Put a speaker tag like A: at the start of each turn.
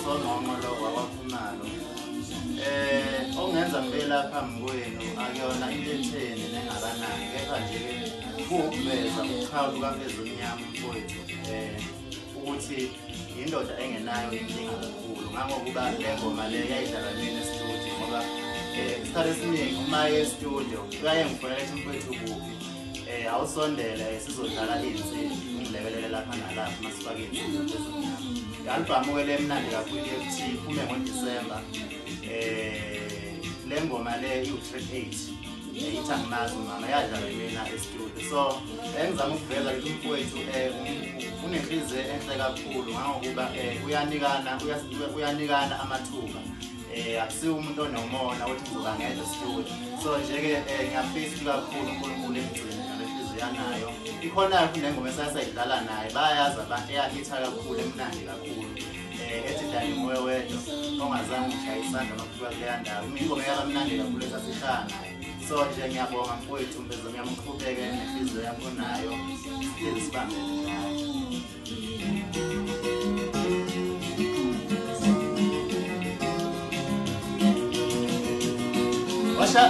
A: usonqonqo lo wakwakhumalo. Ongenza ngibe lapha phambi kwenu akuyona into etheni nengakanani, kepha nje-ke kuwukuveza uqhawe lukaMfezimnyama mfowethu ukuthi indoda engenayo inkinga kakhulu. Ngangokuba le ngoma le yayidlala mina e-studio ngoba isikhathi esiningi uma ye-studio kuyaye ngifonela ethi mfowethu kuphi, awusondele sizodlala iy'nsimbi ungilekelele lapha nalapha masifake iy'nsimbi uMfezimnyama. I-albhamu-ke le mnandi kakhulu ye-FT iphume ngoDisemba. Le ngoma le iwu-track 8 ithi angimazi umama yadlala mina e-studio. So engizama ukuveza ukuthi umfowethu unenhliziyo enhle kakhulu ngangokuba uyanikana amathuba. Akusiwo umuntu onomona ukuthi ngizoba ngedwa e-studio. So nje-ke ngiyafisa kakhulu uNkulunkulu emgcine ngale nhliziyo yanayo. Ikhona kunengoma esasayidlala naye bayazi abantu eyahitha kakhulu emnandi kakhulu. Ethi dani moya wedwa ongazange ushaya isandla makufika kuleya ndawo. Ingoma yakamnandi kakhulu esasihlala naye. So nje ngiyabonga mfowethu Mfezimnyama uqhubeke nenhliziyo yakho nayo sibambele nayo. Washa